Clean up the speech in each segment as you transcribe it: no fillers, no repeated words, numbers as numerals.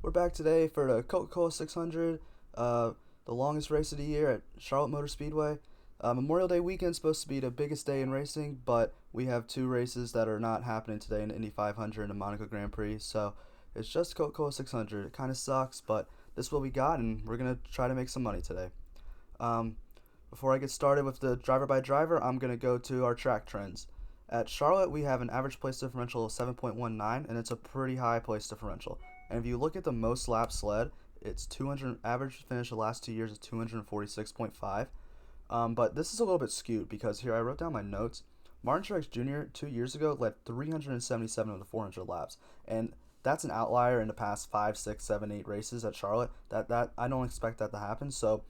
We're back today for the Coca-Cola 600, the longest race of the year at Charlotte Motor Speedway. Memorial Day weekend is supposed to be the biggest day in racing, but we have two races that are not happening today in the Indy 500 and the Monaco Grand Prix, so it's just Coca-Cola 600. It kind of sucks, but this is what we got, and we're going to try to make some money today. Before I get started with the driver by driver, I'm going to go to our track trends. At Charlotte, we have an average place differential of 7.19, and it's a pretty high place differential. And if you look at the most laps led, it's 200. Average finish the last 2 years is 246.5. But this is a little bit skewed because here I wrote down my notes. Martin Truex Jr. 2 years ago led 377 of the 400 laps, and that's an outlier in the past 5, 6, 7, 8 races at Charlotte. That I don't expect that to happen. So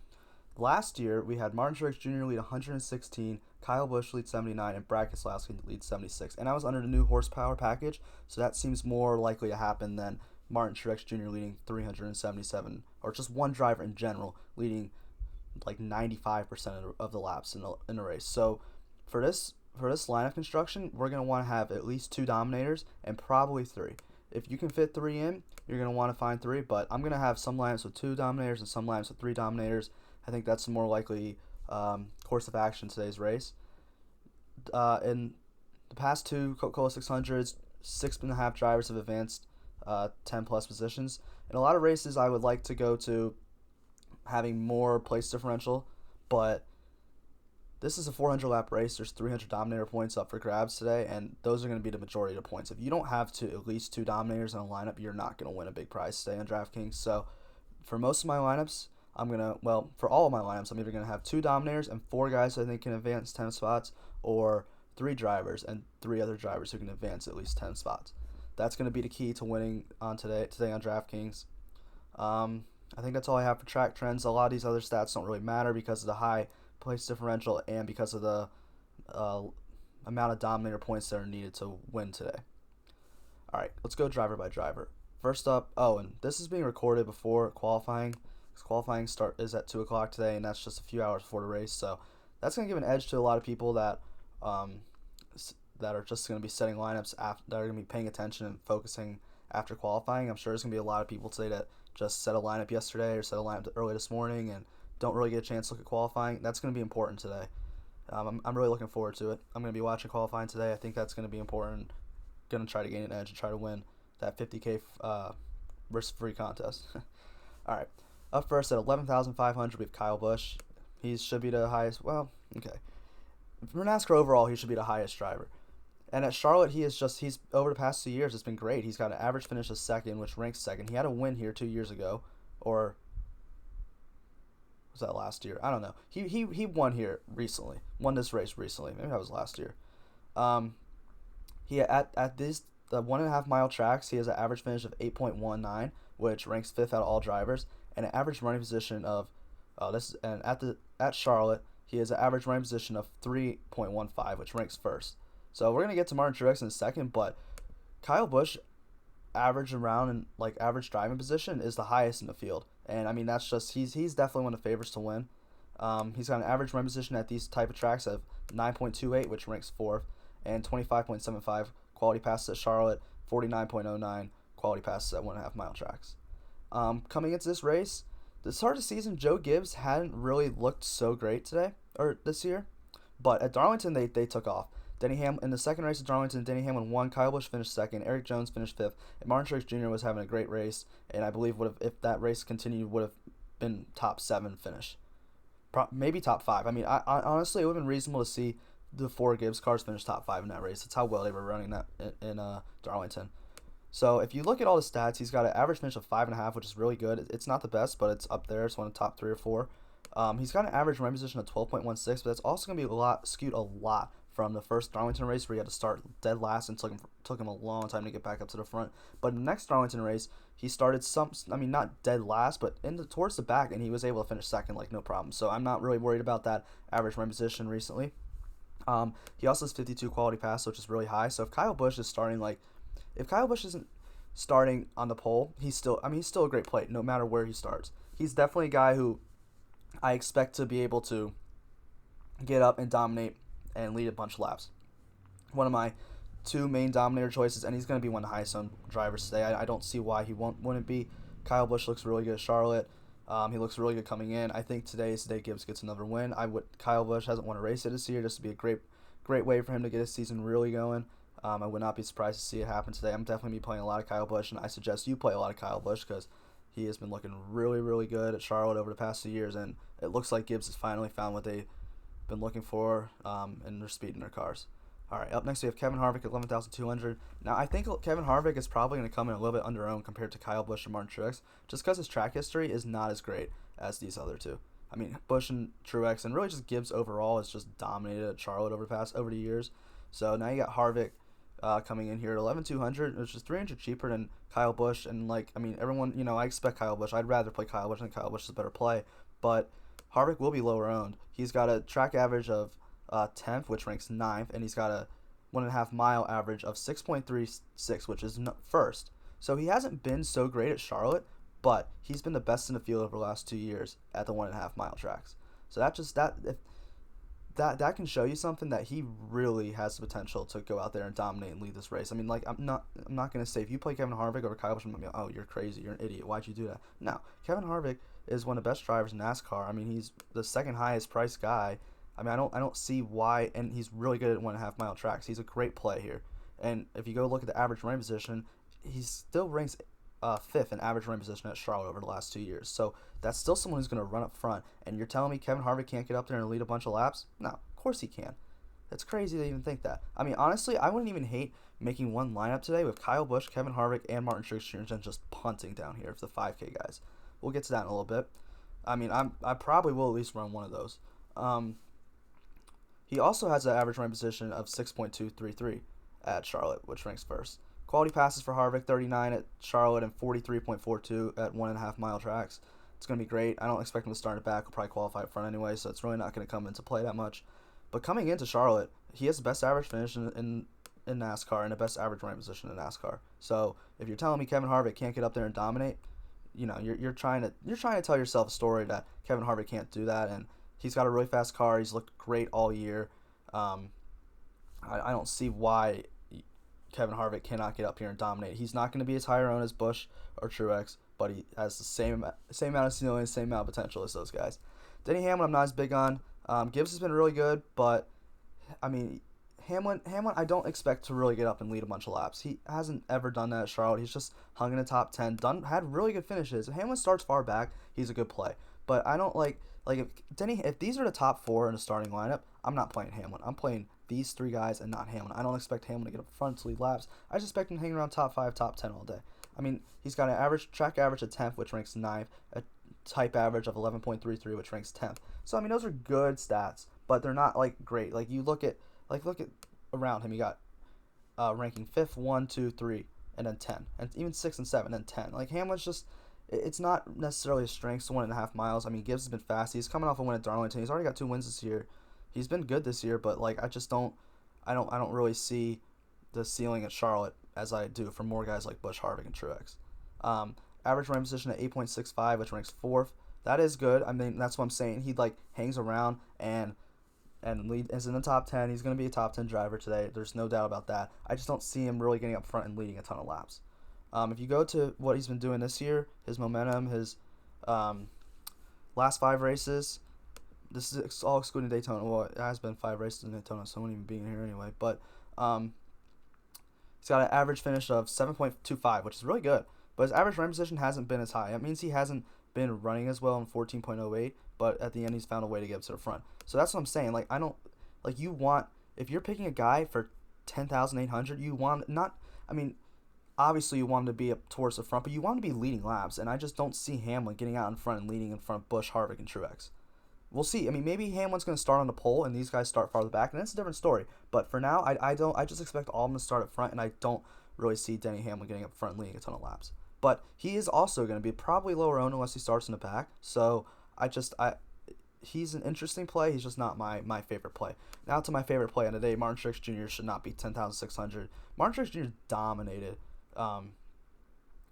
last year we had Martin Truex Jr. lead 116, Kyle Busch lead 79, and Brad Keselowski lead 76. And I was under the new horsepower package, so that seems more likely to happen than Martin Truex Jr. leading 377, or just one driver in general leading like 95% of the laps in the race. So for this lineup construction, we're going to want to have at least 2 dominators and probably 3. If you can fit 3 in, you're going to want to find 3, but I'm going to have some lineups with 2 dominators and some lineups with 3 dominators. I think that's a more likely course of action in today's race. In the past 2 Coca-Cola 600s, 6.5 drivers have advanced 10 plus positions. In a lot of races, I would like to go to having more place differential, but this is a 400 lap race. There's 300 dominator points up for grabs today, and those are going to be the majority of the points. If you don't have at least 2 dominators in a lineup, you're not going to win a big prize today on DraftKings. So for most of my lineups, for all of my lineups, I'm either going to have 2 dominators and 4 guys who I think can advance 10 spots, or 3 drivers and 3 other drivers who can advance at least 10 spots. That's going to be the key to winning on today on DraftKings. I think that's all I have for track trends. A lot of these other stats don't really matter because of the high place differential and because of the amount of dominator points that are needed to win today. All right, let's go driver by driver. First up, and this is being recorded before qualifying. Qualifying start is at 2 o'clock today, and that's just a few hours before the race. So that's going to give an edge to a lot of people that are just going to be setting lineups that are going to be paying attention and focusing after qualifying. I'm sure there's going to be a lot of people today that just set a lineup yesterday or set a lineup early this morning and don't really get a chance to look at qualifying. That's going to be important today. I'm really looking forward to it. I'm going to be watching qualifying today. I think that's going to be important. Going to try to gain an edge and try to win that 50K risk-free contest. All right. Up first at 11,500, we have Kyle Busch. He should be the highest. Well, okay. For NASCAR overall, he should be the highest driver. And at Charlotte, he's over the past 2 years, it's been great. He's got an average finish of second, which ranks second. He had a win here 2 years ago, or was that last year? I don't know. He won here recently. Won this race recently. Maybe that was last year. He at these the 1.5 mile tracks, he has an average finish of 8.19, which ranks 5th out of all drivers, and an average running position of at Charlotte, he has an average running position of 3.15, which ranks 1st. So we're gonna get to Martin Truex in a second, but Kyle Busch average around and average driving position is the highest in the field, and I mean that's just he's definitely one of the favorites to win. He's got an average running position at these type of tracks of 9.28, which ranks 4th, and 25.75 quality passes at Charlotte, 49.09 quality passes at 1.5 mile tracks. Coming into this race, the start of the season, Joe Gibbs hadn't really looked so great this year, but at Darlington they took off. In the second race at Darlington, Denny Hamlin won, Kyle Busch finished second, Eric Jones finished 5th, and Martin Truex Jr. was having a great race, and I believe if that race continued, would have been top 7 finish. Maybe top 5. I mean, I honestly, it would have been reasonable to see the 4 Gibbs cars finish top 5 in that race. That's how well they were running that in Darlington. So if you look at all the stats, he's got an average finish of 5.5, which is really good. It's not the best, but it's up there. It's one of the top 3 or 4. He's got an average running position of 12.16, but that's also going to be skewed a lot from the first Darlington race where he had to start dead last and took him a long time to get back up to the front. But in the next Darlington race, he started not dead last, but towards the back, and he was able to finish second no problem. So I'm not really worried about that average running position recently. He also has 52 quality pass, which is really high. So if Kyle Busch isn't starting on the pole, he's still a great play no matter where he starts. He's definitely a guy who I expect to be able to get up and dominate and lead a bunch of laps. One of my 2 main dominator choices, and he's going to be one of the highest owned drivers today. I don't see why he wouldn't be. Kyle Busch looks really good at Charlotte. He looks really good coming in. I think today is the day Gibbs gets another win. Kyle Busch hasn't won a race this year. Just to be a great way for him to get his season really going. I would not be surprised to see it happen today. I'm definitely be playing a lot of Kyle Busch, and I suggest you play a lot of Kyle Busch because he has been looking really, really good at Charlotte over the past 2 years, and it looks like Gibbs has finally found what they've been looking for in their speed in their cars. All right, up next we have Kevin Harvick at 11,200. Now, I think Kevin Harvick is probably going to come in a little bit under-owned compared to Kyle Busch and Martin Truex, just because his track history is not as great as these other two. I mean, Busch and Truex, and really just Gibbs overall, has just dominated at Charlotte over the years. So now you got Harvick coming in here at 11,200, which is 300 cheaper than Kyle Busch. And everyone, I expect Kyle Busch. I'd rather play Kyle Busch. I think Kyle Busch is a better play, but Harvick will be lower owned. He's got a track average of 10th, which ranks 9th, and he's got a 1.5 mile average of 6.36, which is first. So he hasn't been so great at Charlotte, but he's been the best in the field over the last 2 years at the 1.5 mile tracks. So that can show you something, that he really has the potential to go out there and dominate and lead this race. I mean, I'm not gonna say if you play Kevin Harvick over Kyle Busch, I'm gonna be, oh, you're crazy, you're an idiot, why'd you do that? No, Kevin Harvick is one of the best drivers in NASCAR. I mean, he's the second highest priced guy. I mean, I don't see why, and he's really good at 1.5 mile tracks. He's a great play here. And if you go look at the average running position, he still ranks 5th in average running position at Charlotte over the last 2 years. So that's still someone who's going to run up front. And you're telling me Kevin Harvick can't get up there and lead a bunch of laps? No, of course he can. It's crazy to even think that. I mean, honestly, I wouldn't even hate making one lineup today with Kyle Busch, Kevin Harvick, and Martin Truex Jr. and just punting down here for the 5K guys. We'll get to that in a little bit. I mean, I probably will at least run one of those. He also has an average running position of 6.233 at Charlotte, which ranks first. Quality passes for Harvick, 39 at Charlotte and 43.42 at 1.5 mile tracks. It's going to be great. I don't expect him to start it back. He'll probably qualify up front anyway, so it's really not going to come into play that much. But coming into Charlotte, he has the best average finish in NASCAR and the best average running position in NASCAR. So if you're telling me Kevin Harvick can't get up there and dominate, you're trying to tell yourself a story that Kevin Harvick can't do that, and he's got a really fast car. He's looked great all year. I don't see why Kevin Harvick cannot get up here and dominate. He's not going to be as higher owned as Busch or Truex, but he has the same amount of ceiling, same amount of potential as those guys. Denny Hamlin, I'm not as big on. Gibbs has been really good, but I mean, Hamlin, I don't expect to really get up and lead a bunch of laps. He hasn't ever done that at Charlotte. He's just hung in the top 10, had really good finishes. If Hamlin starts far back, he's a good play. But I don't like if these are the top 4 in the starting lineup, I'm not playing Hamlin. I'm playing these 3 guys and not Hamlin. I don't expect Hamlin to get up front to lead laps. I just expect him to hang around top 5, top 10 all day. I mean, he's got an track average of 10th, which ranks 9th, a type average of 11.33, which ranks 10th. So I mean, those are good stats, but they're not great. You look at around him, you got ranking 5th, 1, 2, 3, and then 10, and even 6 and 7, and 10. Hamlin's just, it's not necessarily a strength to 1.5 miles. I mean, Gibbs has been fast. He's coming off a win at Darlington. He's already got 2 wins this year. He's been good this year, but I don't really see the ceiling at Charlotte as I do for more guys like Busch, Harvick, and Truex. Average running position at 8.65, which ranks 4th. That is good. I mean, that's what I'm saying. He hangs around and is in the top 10. He's going to be a top 10 driver today. There's no doubt about that. I just don't see him really getting up front and leading a ton of laps. If you go to what he's been doing this year, his momentum, his last 5 races, this is all excluding Daytona. Well, it has been 5 races in Daytona, so I won't even be in here anyway. But he's got an average finish of 7.25, which is really good. But his average running position hasn't been as high. That means he hasn't been running as well in 14.08, but at the end he's found a way to get up to the front. So that's what I'm saying. If you're picking a guy for 10,800, you want obviously you want him to be up towards the front, but you want him to be leading laps, and I just don't see Hamlin getting out in front and leading in front of Busch, Harvick, and Truex. We'll see. I mean, maybe Hamlin's going to start on the pole, and these guys start farther back, and that's a different story. But for now, I just expect all of them to start up front, and I don't really see Denny Hamlin getting up front and leading a ton of laps. But he is also going to be probably lower owned unless he starts in the back. So he's an interesting play. He's just not my favorite play. Now to my favorite play on the day. Martin Truex Jr. should not be 10,600. Martin Truex Jr. dominated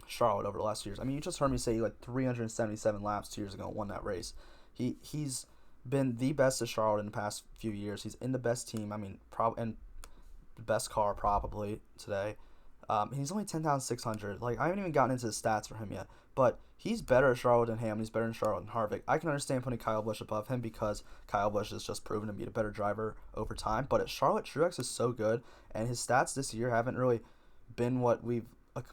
Charlotte over the last 2 years. I mean, you just heard me say 377 laps 2 years ago and won that race. He's been the best at Charlotte in the past few years. He's in the best team. I mean, and the best car probably today. He's only 10,600. Like, I haven't even gotten into the stats for him yet. But he's better at Charlotte than Ham. He's better than Charlotte than Harvick. I can understand putting Kyle Busch above him because Kyle Busch has just proven to be a better driver over time. But at Charlotte, Truex is so good, and his stats this year haven't really been what we've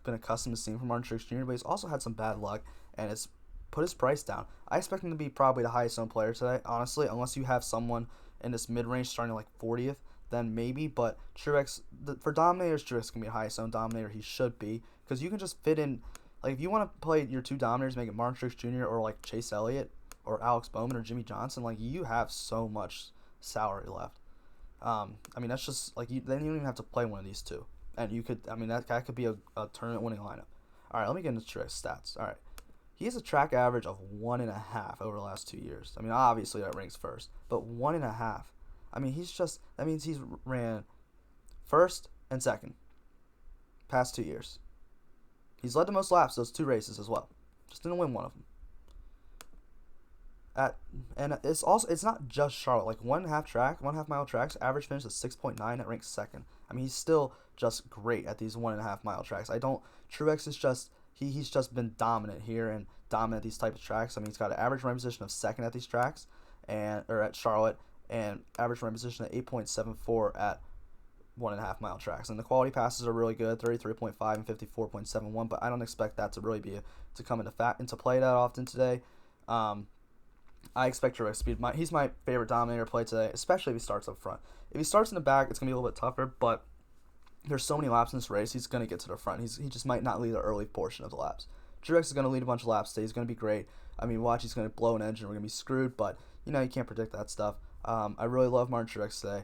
been accustomed to seeing from Martin Truex Jr., but he's also had some bad luck, and it's put his price down. I expect him to be probably the highest owned player today, honestly, unless you have someone in this mid-range starting like 40th, then maybe. But Truex, for dominators, Truex can be the highest owned dominator. He should be, because you can just fit in. Like, if you want to play your two dominators, make it Martin Truex Jr. or like Chase Elliott or Alex Bowman or Jimmie Johnson, like, you have so much salary left. I mean, that's just like then you don't even have to play one of these two, and you could. I mean, that could be a tournament winning lineup. All right, let me get into Truex stats. All right. He has a track average of 1.5 over the last 2 years. I mean, obviously that ranks first, but 1.5. I mean, that means he's ran first and second past 2 years. He's led the most laps those two races as well. Just didn't win one of them. And it's not just Charlotte. Like 1.5 mile tracks, average finish is 6.9. That ranks second. I mean, he's still just great at these 1.5 mile tracks. Truex is just. He's just been dominant here and dominant at these types of tracks. I mean, he's got an average run position of second at these tracks, or at Charlotte, and average run position at 8.74 at 1.5 mile tracks. And the quality passes are really good, 33.5 and 54.71. But I don't expect that to really to come into play that often today. I expect Truex speed. He's my favorite dominator play today, especially if he starts up front. If he starts in the back, it's gonna be a little bit tougher, but there's so many laps in this race, he's going to get to the front. He just might not lead the early portion of the laps. Truex is going to lead a bunch of laps today. He's going to be great. I mean, watch, he's going to blow an engine. We're going to be screwed, but, you can't predict that stuff. I really love Martin Truex today.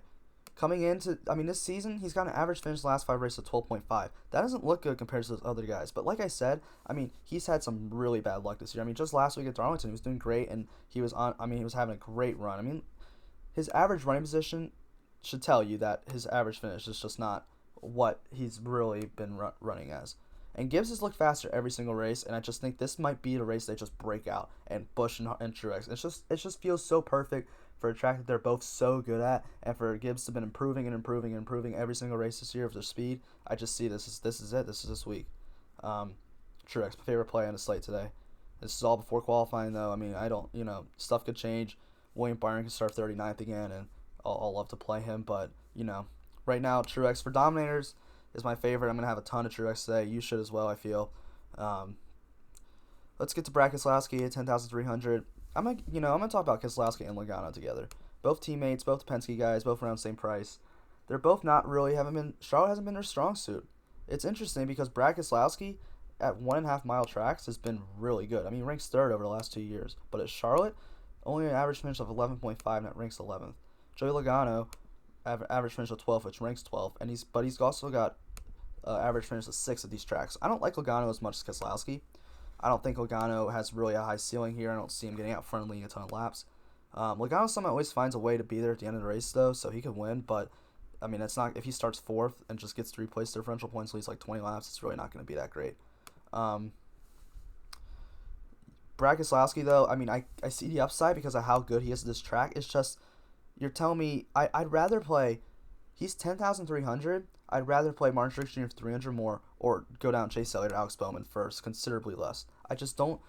Coming into, this season, he's got an average finish the last 5 races of 12.5. That doesn't look good compared to those other guys. But like I said, he's had some really bad luck this year. Just last week at Darlington, he was doing great, and he was having a great run. His average running position should tell you that his average finish is just not what he's really been running as. And Gibbs has looked faster every single race, and I just think this might be the race they just break out, and Busch and Truex. It just feels so perfect for a track that they're both so good at, and for Gibbs to have been improving every single race this year with their speed. I just see this is it. This is this week. Truex, my favorite play on the slate today. This is all before qualifying, though. I don't, stuff could change. William Byron can start 39th again, and I'll love to play him, but, right now, Truex for dominators is my favorite. I'm going to have a ton of Truex today. You should as well, I feel. Let's get to Brad Keselowski at 10,300. I'm going to talk about Keselowski and Logano together. Both teammates, both Penske guys, both around the same price. They're both Charlotte hasn't been their strong suit. It's interesting because Brad Keselowski at 1.5 mile tracks has been really good. He ranks third over the last 2 years. But at Charlotte, only an average finish of 11.5, and that ranks 11th. Joey Logano, average finish of 12th, which ranks 12th, and he's also got average finish of 6 at these tracks. I don't like Logano as much as Keselowski. I don't think Logano has really a high ceiling here. I don't see him getting out front and leading a ton of laps. Logano somehow always finds a way to be there at the end of the race, though, so he could win, but it's not, if he starts 4th and just gets 3 place differential points, leads like 20 laps, it's really not going to be that great. Brad Keselowski, though, I see the upside because of how good he is at this track. It's just, you're telling me I'd rather play. He's 10,300. I'd rather play Martin Truex Jr. for 300 more, or go down Chase Elliott or Alex Bowman first, considerably less. I just don't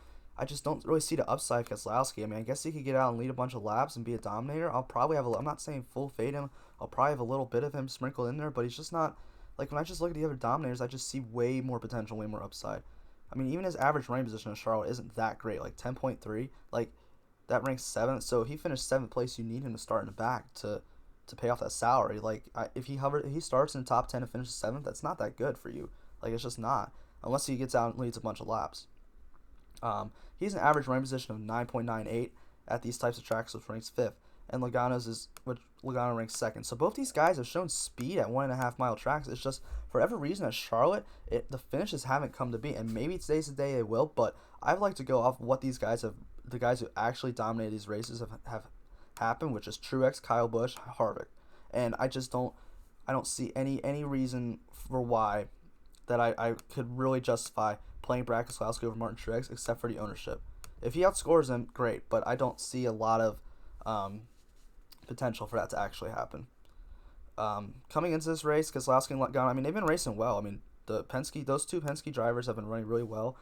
really see the upside of Keselowski. I guess he could get out and lead a bunch of laps and be a dominator. I'll probably have I'm not saying full fade him. I'll probably have a little bit of him sprinkled in there, but he's just not, like, when I just look at the other dominators, I just see way more potential, way more upside. Even his average running position in Charlotte isn't that great, like 10.3. Like, that ranks 7th, so if he finished 7th place, you need him to start in the back to pay off that salary. Like, if he starts in the top 10 and finishes 7th, that's not that good for you. Like, it's just not, unless he gets out and leads a bunch of laps. He's an average running position of 9.98 at these types of tracks, which ranks 5th, and Logano ranks 2nd. So both these guys have shown speed at 1.5 mile tracks. It's just, for every reason at Charlotte, the finishes haven't come to be, and maybe today's the day they will, but I'd like to go off what the guys who actually dominated these races have happened, which is Truex, Kyle Busch, Harvick. And I don't see any reason for why that I could really justify playing Brad Keselowski over Martin Truex, except for the ownership. If he outscores him, great, but I don't see a lot of potential for that to actually happen. Coming into this race, Keselowski and Logano, they've been racing well. the Penske, those two Penske drivers have been running really well.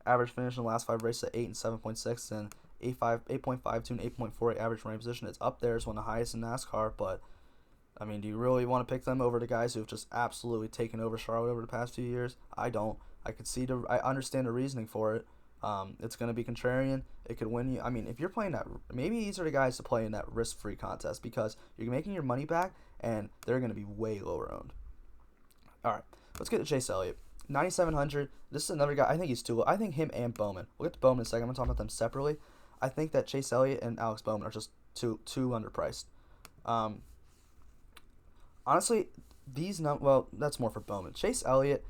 Average finish in the last 5 races at 8 and 7.6 and 8.52 and 8.48 average running position. It's up there as one of the highest in NASCAR, but I mean, do you really want to pick them over the guys who've just absolutely taken over Charlotte over the past few years? I don't. I understand the reasoning for it. It's going to be contrarian. It could win you. I mean, if you're playing that, maybe these are the guys to play in that risk-free contest because you're making your money back and they're going to be way lower owned. All right, let's get to Chase Elliott. 9,700. This is another guy. I think he's too low. I think him and Bowman. We'll get to Bowman in a second. I'm going to talk about them separately. I think that Chase Elliott and Alex Bowman are just too underpriced. Honestly, that's more for Bowman. Chase Elliott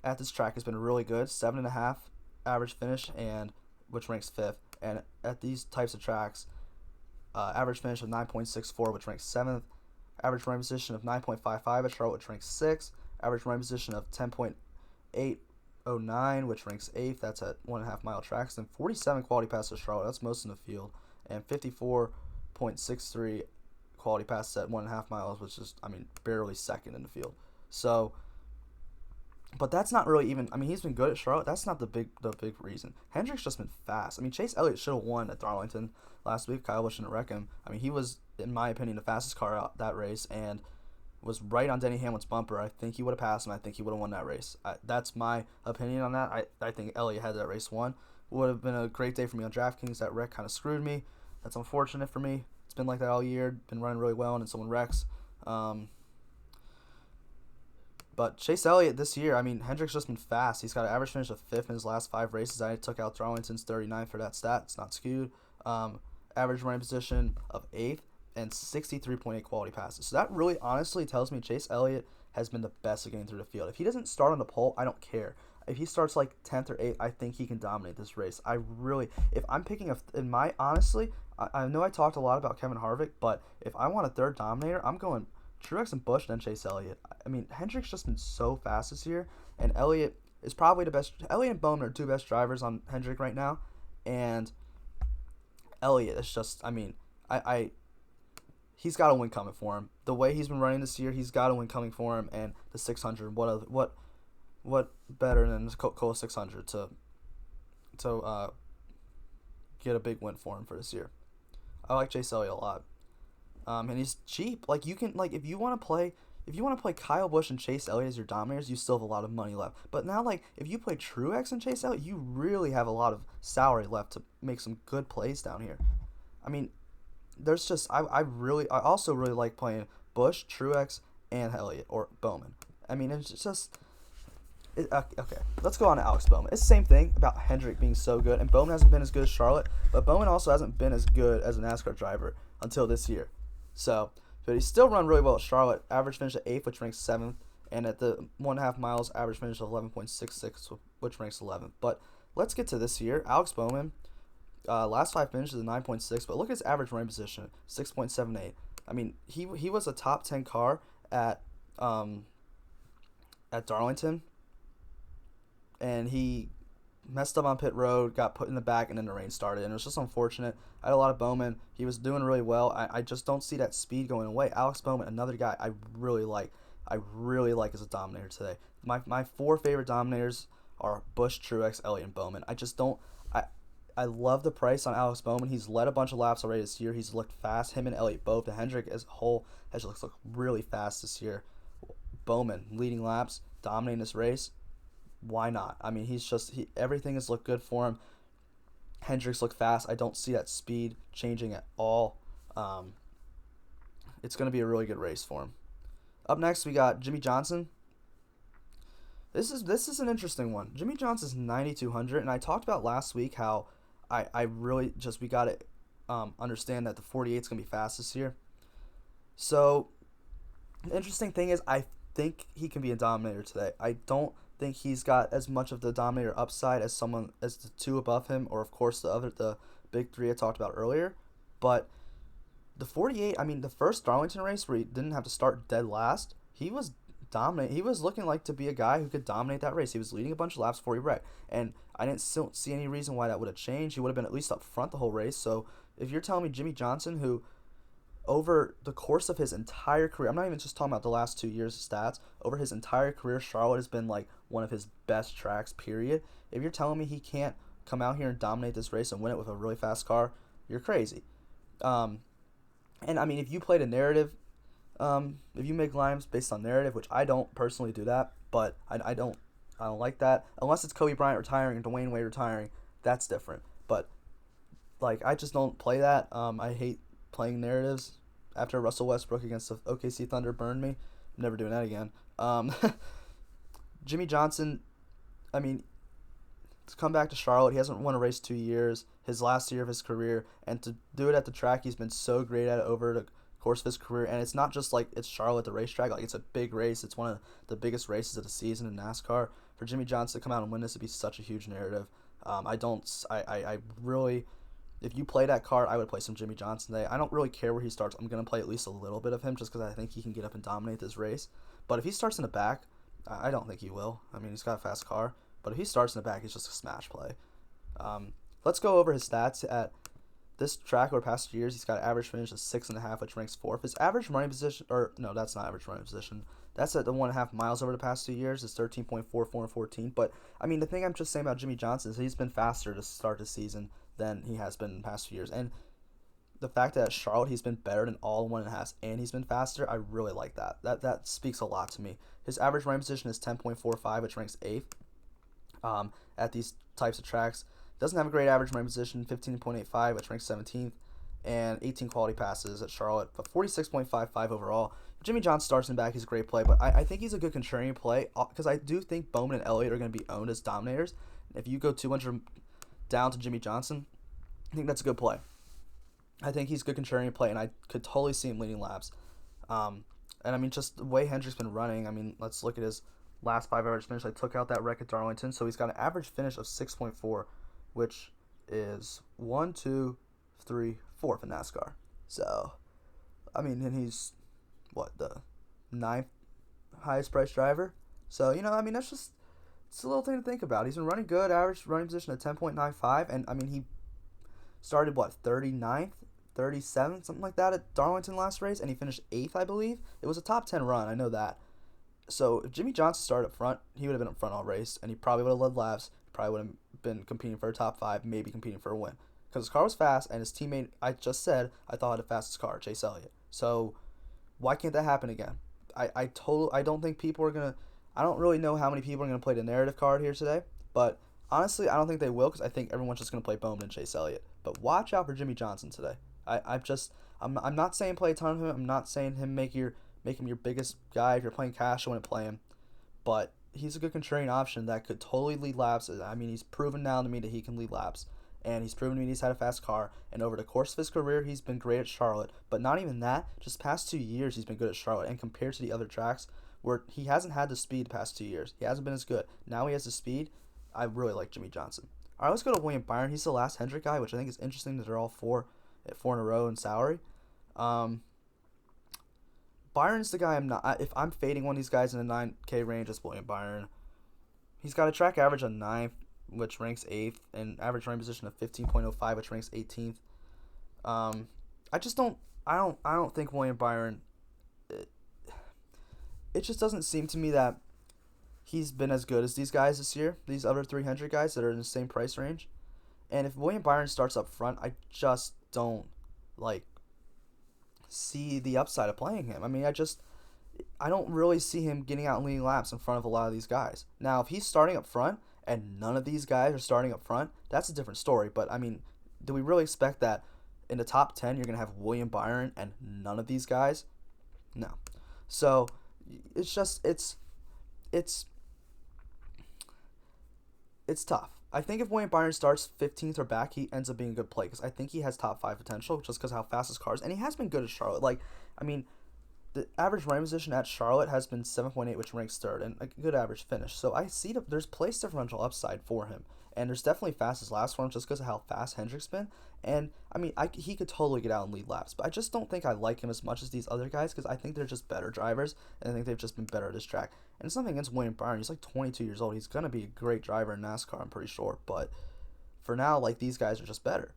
at this track has been really good. 7.5 average finish, and which ranks 5th. And at these types of tracks, average finish of 9.64, which ranks 7th. Average running position of 9.55 at Charlotte, which ranks 6th. Average running position of 10.809, which ranks 8th. That's at 1.5 mile tracks. And 47 quality passes at Charlotte. That's most in the field. And 54.63 quality passes at 1.5 miles, which is, barely second in the field. So, but that's not really even. He's been good at Charlotte. That's not the big reason. Hendrick's just been fast. Chase Elliott should have won at Darlington last week. Kyle Busch didn't wreck him. He was, in my opinion, the fastest car out that race and was right on Denny Hamlin's bumper. I think he would have passed him. I think he would have won that race. That's my opinion on that. I think Elliott had that race won. Would have been a great day for me on DraftKings. That wreck kind of screwed me. That's unfortunate for me. It's been like that all year. Been running really well, and then someone wrecks. But Chase Elliott this year, Hendrick's just been fast. He's got an average finish of 5th in his last 5 races. I took out Darlington's 39 for that stat. It's not skewed. Average running position of 8th and 63.8 quality passes. So that really honestly tells me Chase Elliott has been the best at getting through the field. If he doesn't start on the pole, I don't care. If he starts like 10th or 8th, I think he can dominate this race. If I'm picking honestly, I know I talked a lot about Kevin Harvick, but if I want a third dominator, I'm going Truex and Busch, then Chase Elliott. Hendrick's just been so fast this year, and Elliott is probably the best. Elliott and Bowman are 2 best drivers on Hendrick right now, and Elliott is just, he's got a win coming for him. The way he's been running this year, he's got a win coming for him, and the 600, what better than the Coca-Cola 600 to get a big win for him for this year. I like Chase Elliott a lot. And he's cheap. If you want to play Kyle Busch and Chase Elliott as your dominators, you still have a lot of money left. But now, if you play Truex and Chase Elliott, you really have a lot of salary left to make some good plays down here. There's just I also really like playing Busch, Truex, and Elliott or Bowman. It's just. Okay, let's go on to Alex Bowman. It's the same thing about Hendrick being so good, and Bowman hasn't been as good as Charlotte, but Bowman also hasn't been as good as a NASCAR driver until this year. So, but he's still run really well at Charlotte. Average finish at 8th, which ranks 7th, and at the 1.5 miles, average finish of 11.66, which ranks 11th. But let's get to this year. Alex Bowman, last 5 finishes at 9.6, but look at his average running position, 6.78. He was a top 10 car at Darlington, and he messed up on pit road, got put in the back, and then the rain started. And it was just unfortunate. I had a lot of Bowman. He was doing really well. I just don't see that speed going away. Alex Bowman, another guy I really like. as a dominator today. My 4 favorite dominators are Busch, Truex, Elliott, and Bowman. I love the price on Alex Bowman. He's led a bunch of laps already this year. He's looked fast. Him and Elliott both. The Hendrick as a whole has looked really fast this year. Bowman leading laps, dominating this race. Why not? Everything has looked good for him. Hendricks looked fast. I don't see that speed changing at all. It's going to be a really good race for him. Up next, we got Jimmie Johnson. This is an interesting one. Jimmie Johnson's 9,200, and I talked about last week how we got to understand that the 48 is going to be fast this year. So the interesting thing is I think he can be a dominator today. I don't think he's got as much of the dominator upside as the 2 above him, or of course the big 3 I talked about earlier. But the 48, the first Darlington race where he didn't have to start dead last, he was dominant. He was looking like to be a guy who could dominate that race. He was leading a bunch of laps before he wrecked, and I didn't see any reason why that would have changed. He would have been at least up front the whole race. So if you're telling me Jimmie Johnson, who over the course of his entire career, I'm not even just talking about the last 2 years of stats, over his entire career, Charlotte has been like one of his best tracks, period. If you're telling me he can't come out here and dominate this race and win it with a really fast car, you're crazy. And I mean, if you played a narrative, if you make lines based on narrative, which I don't personally do that, but I don't like that. Unless it's Kobe Bryant retiring and Dwayne Wade retiring, that's different. But like, I just don't play that. I hate playing narratives. After Russell Westbrook against the OKC Thunder burned me, I'm never doing that again. Jimmie Johnson, I mean, to come back to Charlotte, he hasn't won a race 2 years, his last year of his career, and to do it at the track, he's been so great at it over the course of his career. And it's not just like it's Charlotte, the racetrack, like it's a big race. It's one of the biggest races of the season in NASCAR. For Jimmie Johnson to come out and win this would be such a huge narrative. I really, if you play that card, I would play some Jimmie Johnson today. I don't really care where he starts. I'm going to play at least a little bit of him just because I think he can get up and dominate this race. But if he starts in the back, I don't think he will. I mean, he's got a fast car. But if he starts in the back, he's just a smash play. Let's go over his stats at this track over the past 2 years. He's got an average finish of 6.5, which ranks 4th. His average running position, or no, that's not average running position. That's at the 1.5 miles over the past 2 years. It's 13.44 and 14. But I mean, the thing I'm just saying about Jimmie Johnson is he's been faster to start the season than he has been in the past few years. And the fact that at Charlotte he's been better than all 1.5 and he's been faster, I really like that. That speaks a lot to me. His average running position is 10.45, which ranks 8th. At these types of tracks. Doesn't have a great average running position, 15.85, which ranks 17th, and 18 quality passes at Charlotte, but 46.55 overall. If Jimmie Johnson starts in back, he's a great play, but I think he's a good contrarian play because I do think Bowman and Elliott are going to be owned as dominators. If you go 200 down to Jimmie Johnson, I think that's a good play. I think he's a good contrarian play, and I could totally see him leading laps. And I mean, just the way Hendrick's been running, I mean, let's look at his last 5 average finish. I took out that wreck at Darlington, so he's got an average finish of 6.4, which is 1, 2, 3, 4th in NASCAR. So, I mean, and he's the 9th highest priced driver. So, you know, I mean, it's a little thing to think about. He's been running good, average running position at 10.95, and I mean, he started 39th, 37th, something like that at Darlington last race, and he finished 8th, I believe. It was a top 10 run, I know that. So if Jimmie Johnson started up front, he would have been up front all race, and he probably would have led laps. He probably would have been competing for a top 5, maybe competing for a win. Because his car was fast, and his teammate, I just said, I thought had the fastest car, Chase Elliott. So why can't that happen again? I don't think people are going to, I don't really know how many people are going to play the narrative card here today, but honestly, I don't think they will because I think everyone's just going to play Bowman and Chase Elliott. But watch out for Jimmie Johnson today. I'm not saying play a ton of him. I'm not saying make him your biggest guy. If you're playing cash, I wouldn't play him. But he's a good contrarian option that could totally lead laps. I mean, he's proven now to me that he can lead laps. And he's proven to me he's had a fast car. And over the course of his career, he's been great at Charlotte. But not even that. Just past 2 years, he's been good at Charlotte. And compared to the other tracks, where he hasn't had the speed the past 2 years. He hasn't been as good. Now he has the speed. I really like Jimmie Johnson. All right, let's go to William Byron. He's the last Hendrick guy, which I think is interesting that they're all 4 in a row in salary. Byron's the guy I'm not. If I'm fading one of these guys in the 9K range, it's William Byron. He's got a track average of 9th, which ranks 8th, and average running position of 15.05, which ranks 18th. I don't think William Byron. It just doesn't seem to me that he's been as good as these guys this year. These other 300 guys that are in the same price range. And if William Byron starts up front, I just don't see the upside of playing him. I mean, I don't really see him getting out and leading laps in front of a lot of these guys. Now, if he's starting up front and none of these guys are starting up front, that's a different story. But I mean, do we really expect that in the top 10 you're going to have William Byron and none of these guys? No. So, it's tough. I think if William Byron starts 15th or back, he ends up being a good play because I think he has top 5 potential just because how fast his car is. And he has been good at Charlotte. The average running position at Charlotte has been 7.8, which ranks 3rd, and a good average finish. So I see there's place differential upside for him. And there's definitely fastest laps for him just because of how fast Hendrick's been. And, I mean, he could totally get out and lead laps. But I just don't think I like him as much as these other guys because I think they're just better drivers. And I think they've just been better at this track. And it's nothing against William Byron. He's 22 years old. He's going to be a great driver in NASCAR, I'm pretty sure. But for now, these guys are just better.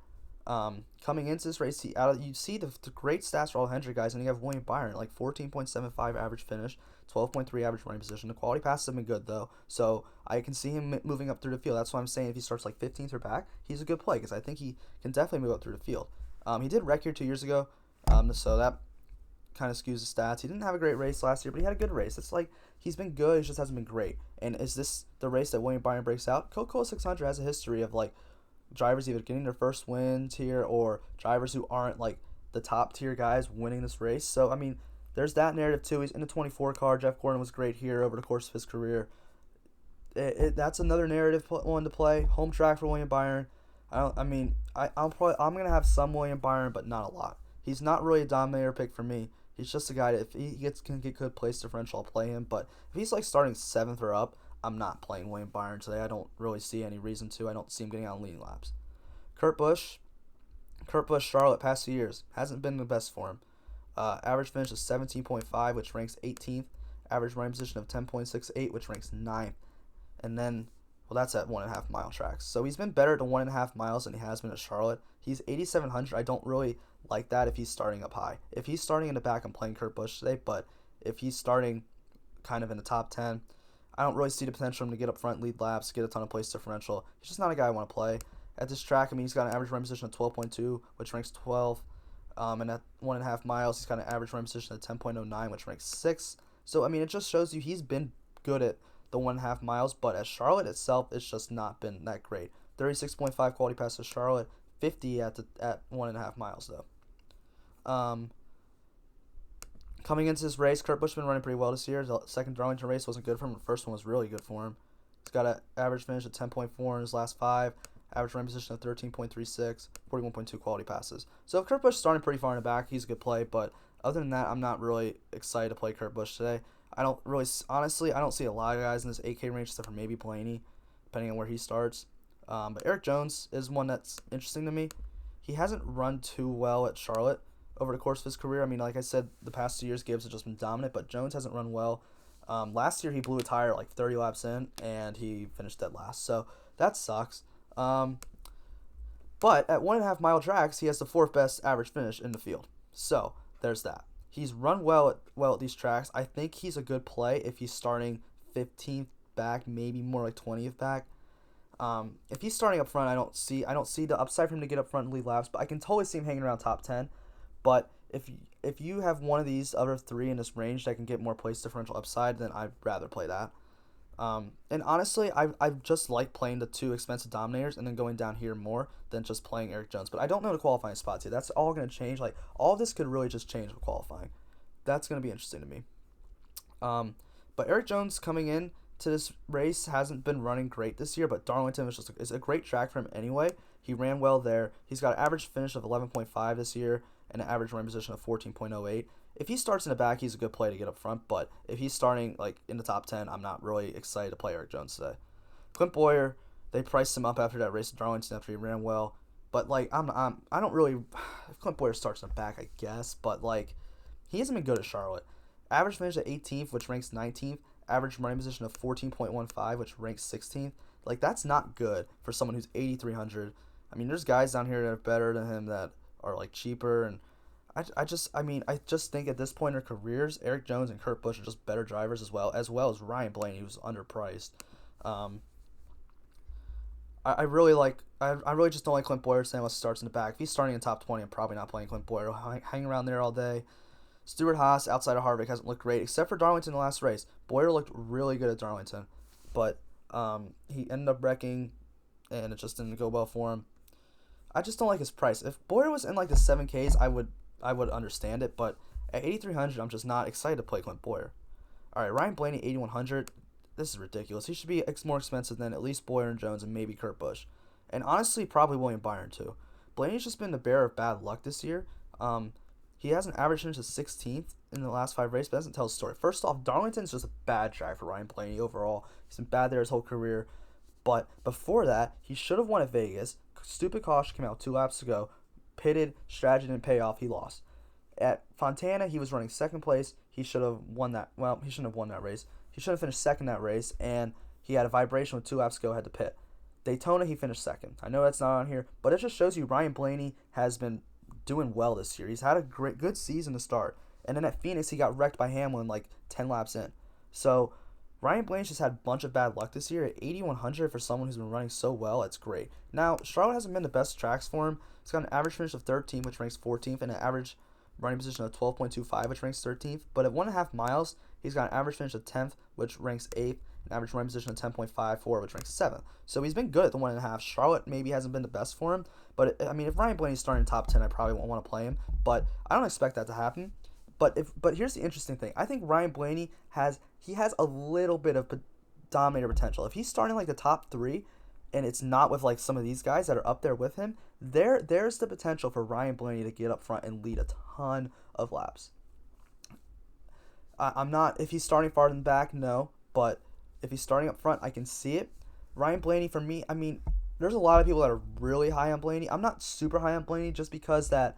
Coming into this race, you see the great stats for all the Hendrick guys, and you have William Byron, like 14.75 average finish, 12.3 average running position. The quality passes have been good, though, so I can see him moving up through the field. That's why I'm saying if he starts like 15th or back, he's a good play, because I think he can definitely move up through the field. He did wreck here 2 years ago, so that kind of skews the stats. He didn't have a great race last year, but he had a good race. It's like he's been good, he just hasn't been great. And is this the race that William Byron breaks out? Coca-Cola 600 has a history of like drivers either getting their first wins here or drivers who aren't like the top tier guys winning this race. So I mean, there's that narrative too. He's in the 24 car. Jeff Gordon was great here over the course of his career. That's another narrative one to play. Home track for William Byron. I'm gonna have some William Byron, but not a lot. He's not really a dominator pick for me. He's just a guy that if he can get good place differential, I'll play him. But if he's like starting 7th or up, I'm not playing William Byron today. I don't really see any reason to. I don't see him getting out in leading laps. Kurt Busch, Charlotte, past 2 years, hasn't been the best for him. Average finish of 17.5, which ranks 18th. Average running position of 10.68, which ranks 9th. And then, well, that's at 1.5 mile tracks. So he's been better at the 1.5 miles than he has been at Charlotte. He's 8,700. I don't really like that if he's starting up high. If he's starting in the back, I'm playing Kurt Busch today. But if he's starting kind of in the top 10, I don't really see the potential for him to get up front, lead laps, get a ton of place differential. He's just not a guy I want to play. At this track, I mean, he's got an average running position of 12.2, which ranks 12th. And at 1.5 miles, he's got an average running position of 10.09, which ranks 6th. So, I mean, it just shows you he's been good at the 1.5 miles, but at Charlotte itself, it's just not been that great. 36.5 quality pass to Charlotte, 50 at 1.5 miles, though. Coming into this race, Kurt Busch been running pretty well this year. The second Darlington race wasn't good for him. The first one was really good for him. He's got an average finish of 10.4 in his last 5. Average running position of 13.36, 41.2 quality passes. So if Kurt Busch is starting pretty far in the back, he's a good play. But other than that, I'm not really excited to play Kurt Busch today. I don't see a lot of guys in this 8K range except for maybe Blaney, depending on where he starts. But Eric Jones is one that's interesting to me. He hasn't run too well at Charlotte over the course of his career. I mean, like I said, the past 2 years, Gibbs has just been dominant, but Jones hasn't run well. Last year, he blew a tire like 30 laps in, and he finished dead last. So that sucks. But at 1.5 mile tracks, he has the 4th best average finish in the field. So there's that. He's run well at these tracks. I think he's a good play if he's starting 15th back, maybe more like 20th back. If he's starting up front, I don't see the upside for him to get up front and lead laps, but I can totally see him hanging around top 10. But if you have one of these other 3 in this range that can get more place differential upside, then I'd rather play that. And honestly, I just like playing the 2 expensive dominators and then going down here more than just playing Eric Jones. But I don't know the qualifying spots here. That's all going to change. Like, all of this could really just change with qualifying. That's going to be interesting to me. But Eric Jones coming in to this race hasn't been running great this year, but Darlington is a great track for him anyway. He ran well there. He's got an average finish of 11.5 this year and an average running position of 14.08. If he starts in the back, he's a good play to get up front, but if he's starting like in the top 10, I'm not really excited to play Eric Jones today. Clint Bowyer, they priced him up after that race at Darlington after he ran well, but like I don't really. If Clint Bowyer starts in the back, I guess, but like he hasn't been good at Charlotte. Average finish at 18th, which ranks 19th. Average running position of 14.15, which ranks 16th. Like, that's not good for someone who's 8,300. I mean, there's guys down here that are better than him that are like cheaper, and I just think at this point in their careers, Eric Jones and Kurt Busch are just better drivers as well as Ryan Blaney, who's underpriced. I really just don't like Clint Bowyer saying unless he starts in the back. If he's starting in top 20, I'm probably not playing Clint Bowyer. He'll hang around there all day. Stewart Haas, outside of Harvick, hasn't looked great, except for Darlington in the last race. Bowyer looked really good at Darlington, but he ended up wrecking, and it just didn't go well for him. I just don't like his price. If Bowyer was in like the 7Ks, I would understand it, but at 8,300, I'm just not excited to play Clint Bowyer. All right, Ryan Blaney, 8,100. This is ridiculous. He should be more expensive than at least Bowyer and Jones and maybe Kurt Busch. And honestly, probably William Byron too. Blaney's just been the bearer of bad luck this year. He has an average finish of 16th in the last 5 races, but doesn't tell the story. First off, Darlington's just a bad track for Ryan Blaney overall. He's been bad there his whole career. But before that, he should have won at Vegas. Stupid caution came out 2 laps ago. Pitted, strategy didn't pay off. He lost. At Fontana, he was running 2nd place. He should have won that. Well, he shouldn't have won that race. He should have finished 2nd that race, and he had a vibration with 2 laps to go, had to pit. Daytona, he finished second. I know that's not on here, but it just shows you Ryan Blaney has been doing well this year. He's had a good season to start. And then at Phoenix, he got wrecked by Hamlin like 10 laps in. So Ryan Blaney's just had a bunch of bad luck this year. At 8,100 for someone who's been running so well, it's great. Now, Charlotte hasn't been the best tracks for him. He's got an average finish of 13th, which ranks 14th, and an average running position of 12.25, which ranks 13th. But at 1.5 miles, he's got an average finish of 10th, which ranks 8th, an average running position of 10.54, which ranks 7th. So he's been good at the 1.5. Charlotte maybe hasn't been the best for him. But, I mean, if Ryan Blaney's starting top 10, I probably won't want to play him. But I don't expect that to happen. But here's the interesting thing. I think Ryan Blaney has a little bit of dominator potential. If he's starting like the top 3, and it's not with like some of these guys that are up there with him, there's the potential for Ryan Blaney to get up front and lead a ton of laps. I'm not, if he's starting farther than back, no. But if he's starting up front, I can see it. Ryan Blaney, for me, I mean, there's a lot of people that are really high on Blaney. I'm not super high on Blaney just because that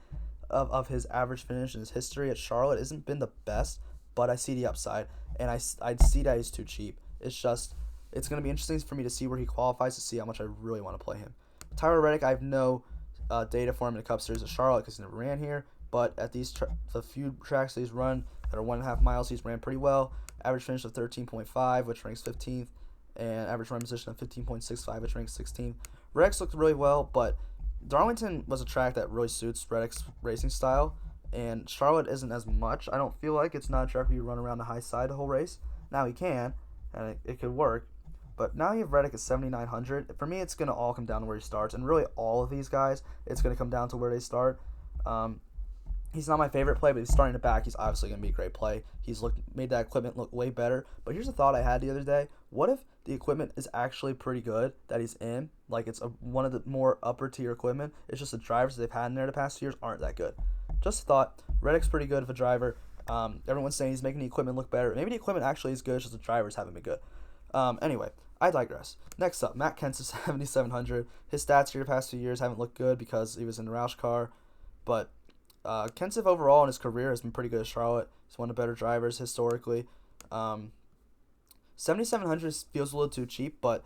of his average finish and his history at Charlotte isn't been the best, but I see the upside, and I see that he's too cheap. It's going to be interesting for me to see where he qualifies to see how much I really want to play him. Tyler Reddick, I have no data for him in the Cup Series at Charlotte because he never ran here, but at the few tracks that he's run that are 1.5 miles, he's ran pretty well. Average finish of 13.5, which ranks 15th, and average run position of 15.65, which ranks 16th. Reddick's looked really well, but Darlington was a track that really suits Reddick's racing style, and Charlotte isn't as much. I don't feel like it's not a track where you run around the high side the whole race. Now he can, and it could work, but now you have Reddick at 7,900. For me, it's going to all come down to where he starts, and really all of these guys, it's going to come down to where they start. He's not my favorite play, but he's starting to back. He's obviously going to be a great play. He's made that equipment look way better. But here's a thought I had the other day. What if the equipment is actually pretty good that he's in? Like it's one of the more upper tier equipment. It's just the drivers they've had in there the past 2 years aren't that good. Just a thought. Reddick's pretty good of a driver. Everyone's saying he's making the equipment look better. Maybe the equipment actually is good, just the drivers haven't been good. Anyway, I digress. Next up, Matt Kenseth, 7,700. His stats here the past few years haven't looked good because he was in the Roush car, but Kenseth overall in his career has been pretty good at Charlotte. He's one of the better drivers historically. 7,700 feels a little too cheap, but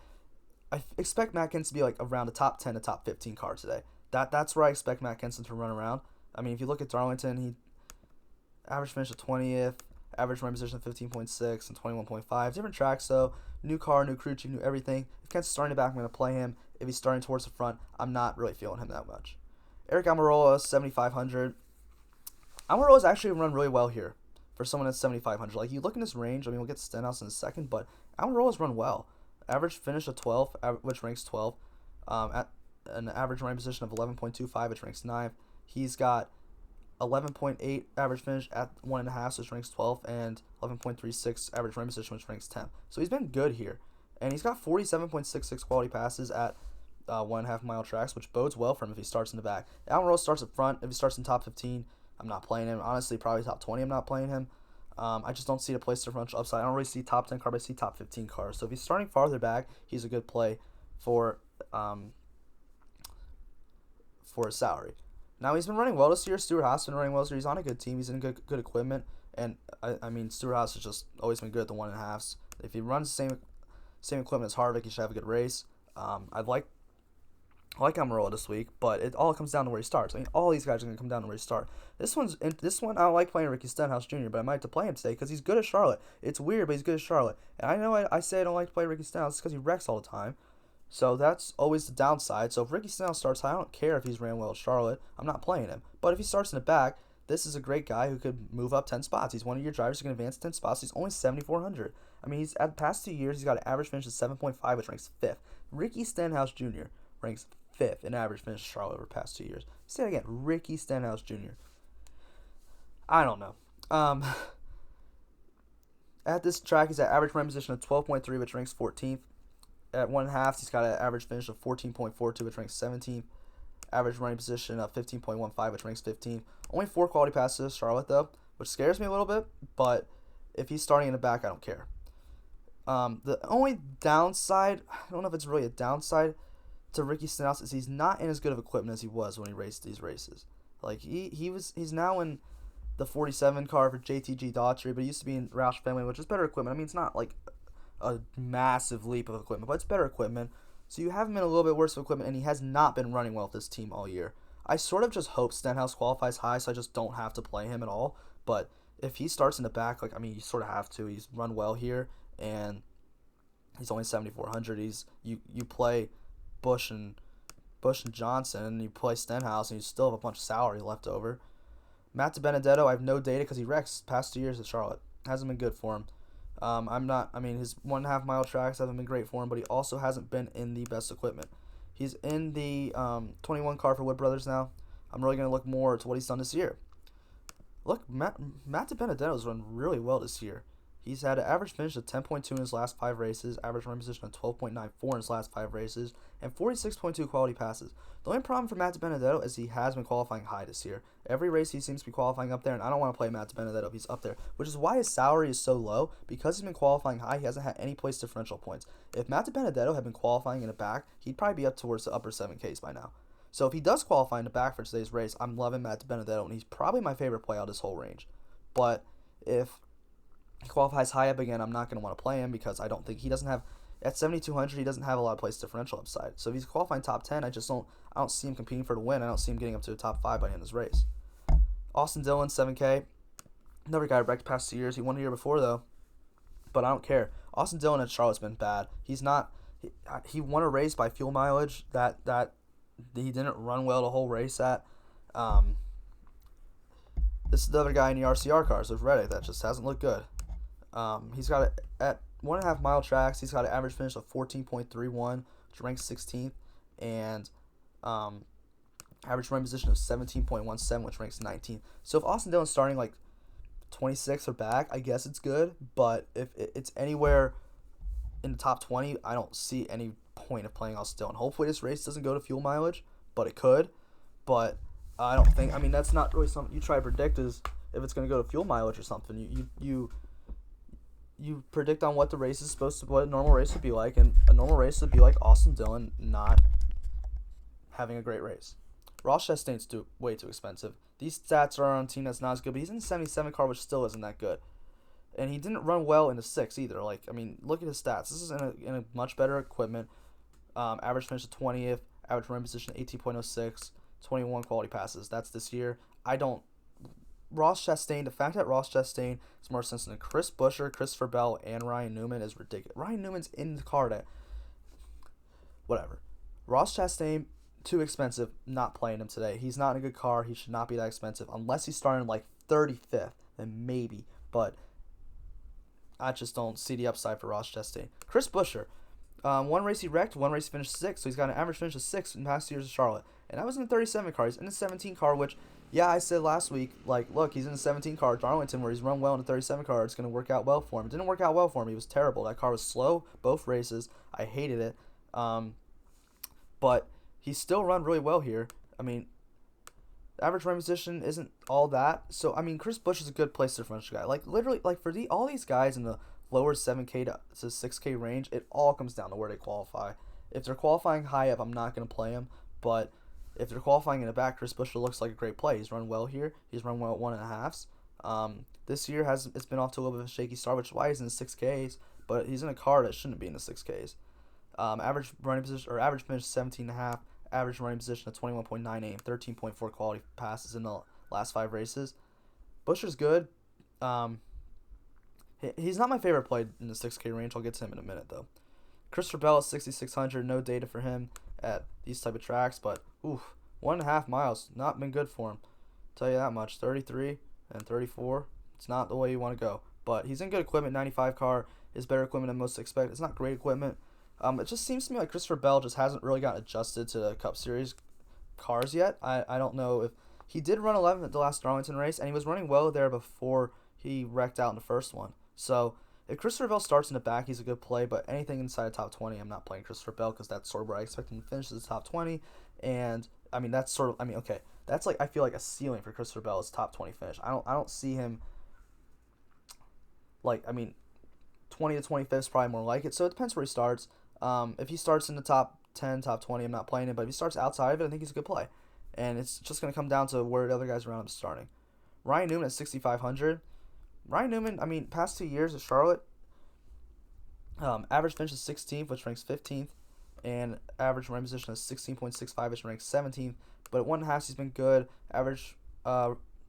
I expect Matt Kenseth to be like around a top 10 to top 15 car today. That's where I expect Matt Kenseth to run around. I mean, if you look at Darlington, he average finish of 20th, average run position of 15.6 and 21.5. Different tracks though. New car, new crew chief, new everything. If Kenseth's starting back, I'm going to play him. If he's starting towards the front, I'm not really feeling him that much. Eric Almirola, 7,500. Almirola's actually run really well here for someone that's 7,500. Like, you look in this range, I mean, we'll get to Stenhouse in a second, but Almirola's run well. Average finish of 12th, which ranks 12th. At an average running position of 11.25, which ranks 9th. He's got 11.8 average finish at 1.5, which ranks 12th, and 11.36 average running position, which ranks 10th. So he's been good here. And he's got 47.66 quality passes at 1.5 mile tracks, which bodes well for him if he starts in the back. Almirola starts up front. If he starts in top 15, I'm not playing him. Honestly, probably top 20, I'm not playing him. I just don't see the place differential upside. I don't really see top 10 car, but I see top 15 cars. So if he's starting farther back, he's a good play for his salary. Now, he's been running well this year. Stewart Haas has been running well this year. He's on a good team. He's in good equipment. And, I mean, Stewart Haas has just always been good at the 1.5s. If he runs the same equipment as Harvick, he should have a good race. I like Almirola this week, but it all comes down to where he starts. I mean, all these guys are going to come down to where he starts. This one, I don't like playing Ricky Stenhouse Jr., but I might have to play him today because he's good at Charlotte. It's weird, but he's good at Charlotte. And I know I say I don't like to play Ricky Stenhouse because he wrecks all the time. So that's always the downside. So if Ricky Stenhouse starts high, I don't care if he's ran well at Charlotte. I'm not playing him. But if he starts in the back, this is a great guy who could move up 10 spots. He's one of your drivers who can advance 10 spots. He's only 7,400. I mean, he's at the past 2 years, he's got an average finish of 7.5, which ranks 5th. Ricky Stenhouse Jr. ranks 5th in average finish at Charlotte over the past 2 years. Say it again, Ricky Stenhouse Jr. I don't know. At this track, he's at average run position of 12.3, which ranks 14th. At 1.5, he's got an average finish of 14.42, which ranks 17th. Average running position of 15.15, which ranks 15th. Only 4 quality passes to Charlotte, though, which scares me a little bit. But if he's starting in the back, I don't care. The only downside, I don't know if it's really a downside to Ricky Stenhouse, is he's not in as good of equipment as he was when he raced these races. Like, he's now in the 47 car for JTG Daughtry, but he used to be in Roush Fenway, which is better equipment. I mean, it's not like a massive leap of equipment, but it's better equipment. So you have him in a little bit worse of equipment, and he has not been running well with this team all year. I sort of just hope Stenhouse qualifies high, so I just don't have to play him at all. But if he starts in the back, you sort of have to. He's run well here, and he's only 7,400. You play Busch and Johnson, and you play Stenhouse, and you still have a bunch of salary left over. Matt DiBenedetto, I have no data because he wrecks past 2 years at Charlotte. Hasn't been good for him. His 1.5 mile tracks haven't been great for him, but he also hasn't been in the best equipment. He's in the 21 car for Wood Brothers now. I'm really going to look more to what he's done this year. Look, Matt DiBenedetto's run really well this year. He's had an average finish of 10.2 in his last 5 races, average running position of 12.94 in his last 5 races, and 46.2 quality passes. The only problem for Matt DiBenedetto is he has been qualifying high this year. Every race he seems to be qualifying up there, and I don't want to play Matt DiBenedetto if he's up there, which is why his salary is so low. Because he's been qualifying high, he hasn't had any place differential points. If Matt DiBenedetto had been qualifying in the back, he'd probably be up towards the upper 7Ks by now. So if he does qualify in the back for today's race, I'm loving Matt DiBenedetto, and he's probably my favorite play out of this whole range. But if he qualifies high up again, I'm not going to want to play him because I don't think he doesn't have, at 7,200, he doesn't have a lot of place differential upside. So if he's qualifying top 10, I don't see him competing for the win. I don't see him getting up to the top 5 by the end of this race. Austin Dillon, 7K. Another guy wrecked past 2 years. He won a year before, though. But I don't care. Austin Dillon at Charlotte's been bad. He won a race by fuel mileage that he didn't run well the whole race at. This is the other guy in the RCR cars with Reddick that just hasn't looked good. He's got at 1.5 mile tracks. He's got an average finish of 14.31, which ranks 16th, and average running position of 17.17, which ranks 19th. So if Austin Dillon's starting 26 or back, I guess it's good. But if it's anywhere in the top 20, I don't see any point of playing Austin Dillon. Hopefully this race doesn't go to fuel mileage, but it could. But I don't think. That's not really something you try to predict is if it's going to go to fuel mileage or something. You predict on what the race is what a normal race would be like, and a normal race would be like Austin Dillon not having a great race. Ross Chastain's way too expensive. These stats are on a team that's not as good, but he's in the 77 car, which still isn't that good. And he didn't run well in the 6 either. Look at his stats. This is in a much better equipment. Average finish of 20th, average running position 18.06, 21 quality passes. That's this year. Ross Chastain, the fact that Ross Chastain is more sense than Chris Buescher, Christopher Bell, and Ryan Newman is ridiculous. Ryan Newman's in the car whatever. Ross Chastain, too expensive, not playing him today. He's not in a good car. He should not be that expensive. Unless he's starting 35th, then maybe. But I just don't see the upside for Ross Chastain. Chris Buescher, one race he wrecked, one race he finished 6th, so he's got an average finish of 6th in past years of Charlotte. And that was in the 37 car. He's in the 17 car, which, yeah, I said last week, look, he's in the 17 car at Darlington where he's run well in the 37 car. It's going to work out well for him. It didn't work out well for him. He was terrible. That car was slow both races. I hated it. But he's still run really well here. Average running position isn't all that. So, Chris Busch is a good place differential guy. Literally, for all these guys in the lower 7K to 6K range, it all comes down to where they qualify. If they're qualifying high up, I'm not going to play them. But if they're qualifying in the back, Chris Buescher looks like a great play. He's run well here. He's run well at 1.5s. This year it's been off to a little bit of a shaky start, which is why he's in the 6Ks. But he's in a car that shouldn't be in the 6Ks. Average running position or average finish 17.5. Average running position of 21.98, 13.4 quality passes in the last 5 races. Buescher's good. He's not my favorite play in the 6K range. I'll get to him in a minute though. Christopher Bell at 6,600. No data for him at these type of tracks, but 1.5 miles, not been good for him. Tell you that much. 33 and 34, it's not the way you want to go. But he's in good equipment. 95 car is better equipment than most expect. It's not great equipment. It just seems to me like Christopher Bell just hasn't really gotten adjusted to the Cup Series cars yet. I don't know if he did run 11th at the last Darlington race, and he was running well there before he wrecked out in the first one. So if Christopher Bell starts in the back, he's a good play, but anything inside the top 20, I'm not playing Christopher Bell because that's sort of where I expect him to finish as the top 20. And that's sort of okay. That's I feel like a ceiling for Christopher Bell is top 20 finish. I don't see him 20 to 25th is probably more like it. So it depends where he starts. If he starts in the top 10, top 20, I'm not playing him. But if he starts outside of it, I think he's a good play. And it's just going to come down to where the other guys around him are starting. Ryan Newman at 6,500. Ryan Newman, past 2 years at Charlotte, average finish is 16th, which ranks 15th. and average running position of 16.65, which ranks 17th. But at 1.5, he's been good. Average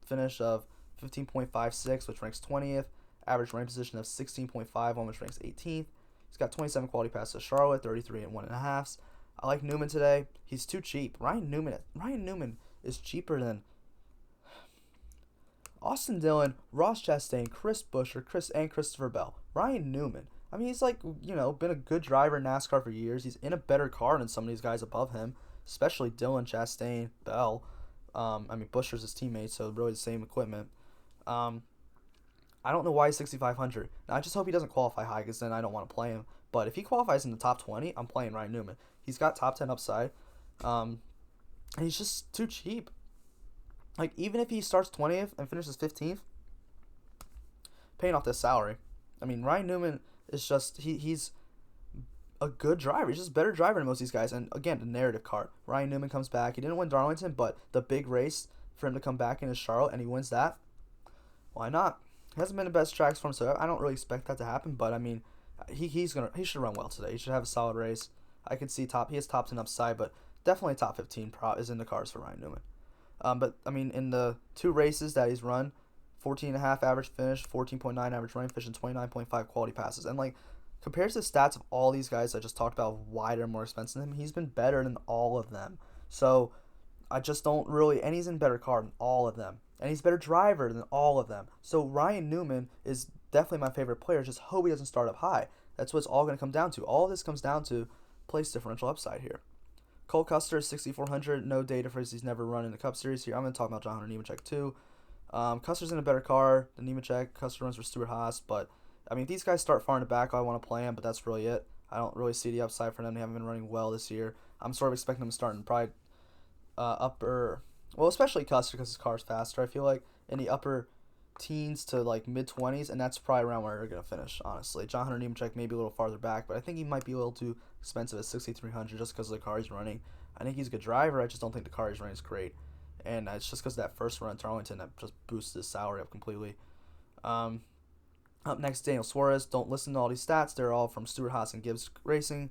finish of 15.56, which ranks 20th. Average running position of 16.51, which ranks 18th. He's got 27 quality passes to Charlotte, 33 and 1.5. I like Newman today. He's too cheap. Ryan Newman is cheaper than Austin Dillon, Ross Chastain, Chris Buescher, and Christopher Bell. Ryan Newman. I mean, he's like, been a good driver in NASCAR for years. He's in a better car than some of these guys above him, especially Dillon, Chastain, Bell. Buescher's his teammate, so really the same equipment. I don't know why he's 6,500. Now, I just hope he doesn't qualify high, because then I don't want to play him. But if he qualifies in the top 20, I'm playing Ryan Newman. He's got top 10 upside. And he's just too cheap. Like, even if he starts 20th and finishes 15th, paying off this salary. I mean, Ryan Newman is just, he's a good driver. He's just a better driver than most of these guys. And, again, the narrative card. Ryan Newman comes back. He didn't win Darlington, but the big race for him to come back in is Charlotte, and he wins that. Why not? He hasn't been the best tracks for him, so I don't really expect that to happen. But, I mean, he should run well today. He should have a solid race. I can see he has top 10 upside, but definitely top 15 is in the cards for Ryan Newman. But, I mean, in the two races that he's run, 14.5 average finish, 14.9 average running finish, and 29.5 quality passes. And, like, compared to the stats of all these guys I just talked about, why they're more expensive than him, he's been better than all of them. So, I just don't really, and he's in better car than all of them. And he's a better driver than all of them. So, Ryan Newman is definitely my favorite player. Just hope he doesn't start up high. That's what it's all going to come down to. All of this comes down to place differential upside here. Cole Custer is 6,400. No data for his. He's never run in the Cup Series here. I'm going to talk about John Hunter Nemechek too. Custer's in a better car than Nemechek. Custer runs for Stewart Haas. But, I mean, if these guys start far in the back, I want to play them, but that's really it. I don't really see the upside for them. They haven't been running well this year. I'm sort of expecting them to start in probably upper, well, especially Custer because his car's faster, I feel like, in the upper teens to like mid-20s, and that's probably around where they're going to finish, honestly. John Hunter Nemechek maybe a little farther back, but I think he might be a little too expensive at 6,300 just because of the car he's running. I think he's a good driver. I just don't think the car he's running is great. And it's just because of that first run at Darlington that just boosted his salary up completely. Up next, Daniel Suarez. Don't listen to all these stats. They're all from Stewart Haas and Gibbs Racing.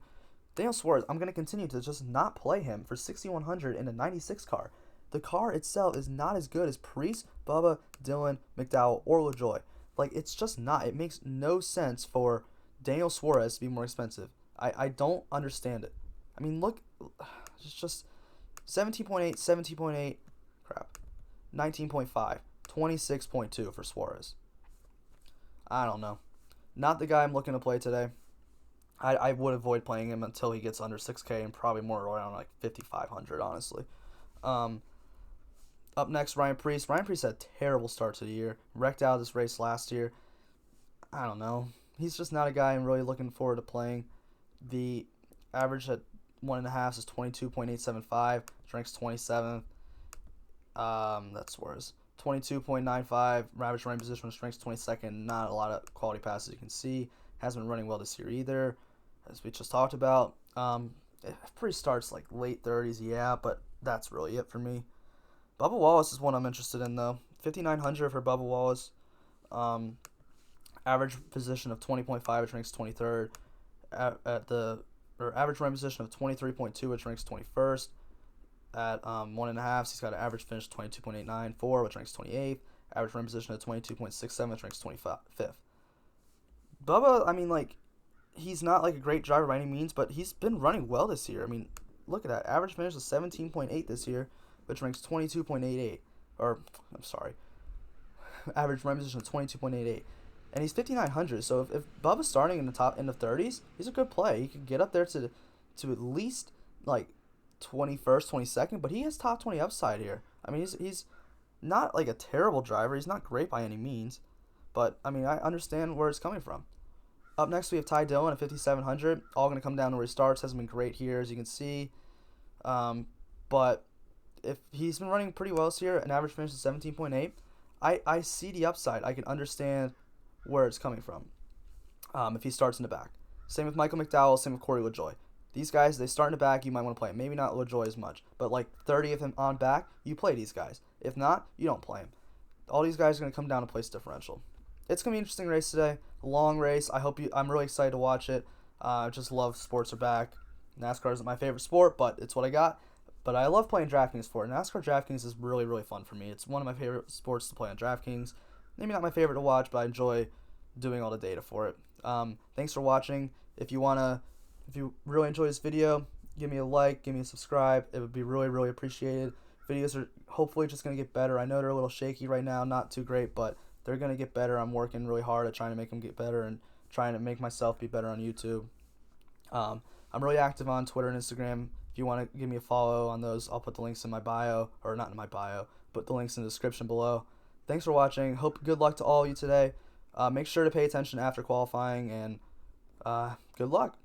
Daniel Suarez, I'm going to continue to just not play him for 6,100 in a 96 car. The car itself is not as good as Priest, Bubba, Dillon, McDowell, or LaJoie. Like, it's just not. It makes no sense for Daniel Suarez to be more expensive. I don't understand it. I mean, look, it's just 17.8, 19.5, 26.2 for Suarez. I don't know. Not the guy I'm looking to play today. I would avoid playing him until he gets under 6K and probably more around like 5,500, honestly. Up next, Ryan Preece. Ryan Preece had a terrible start to the year. Wrecked out of this race last year. I don't know. He's just not a guy I'm really looking forward to playing. The average at 1.5 is 22.875, which ranks 27th. That's Suarez. 22.95 average running position, which ranks 22nd. Not a lot of quality passes you can see. Hasn't been running well this year either, as we just talked about. If Price starts like late 30s, yeah, but that's really it for me. Bubba Wallace is one I'm interested in, though. 5,900 for Bubba Wallace. Average position of 20.5, which ranks 23rd. Average running position of 23.2, which ranks 21st. At 1.5, he's got an average finish of 22.894, which ranks 28th. Average running position of 22.67, which ranks 25th. Bubba, I mean, like, he's not like a great driver by any means, but he's been running well this year. I mean, look at that. Average finish is 17.8 this year, which ranks 22.88. Or, I'm sorry. Average running position of 22.88. And he's 5,900, so if Bubba's starting in the top end of 30s, he's a good play. He could get up there to at least, like, 21st, 22nd, but he has top 20 upside here. I mean, he's not, like, a terrible driver. He's not great by any means. But, I mean, I understand where it's coming from. Up next, we have Ty Dillon at 5,700. All going to come down to where he starts. Hasn't been great here, as you can see. But if he's been running pretty well this year, an average finish of 17.8, I see the upside. I can understand where it's coming from if he starts in the back. Same with Michael McDowell, same with Corey LaJoie. These guys, they start in the back, you might want to play them. Maybe not LaJoie as much, but like 30 of them on back, you play these guys. If not, you don't play them. All these guys are going to come down to place differential. It's going to be an interesting race today. A long race. I'm really excited to watch it. I just love sports are back. NASCAR isn't my favorite sport, but it's what I got. But I love playing DraftKings for it. NASCAR DraftKings is really, really fun for me. It's one of my favorite sports to play on DraftKings. Maybe not my favorite to watch, but I enjoy doing all the data for it. Thanks for watching. If you really enjoy this video, give me a like, give me a subscribe. It would be really, really appreciated. Videos are hopefully just going to get better. I know they're a little shaky right now, not too great, but they're going to get better. I'm working really hard at trying to make them get better and trying to make myself be better on YouTube. I'm really active on Twitter and Instagram. If you want to give me a follow on those, I'll put the links in my bio, or not in my bio, put the links in the description below. Thanks for watching. Good luck to all of you today. Make sure to pay attention after qualifying, and good luck.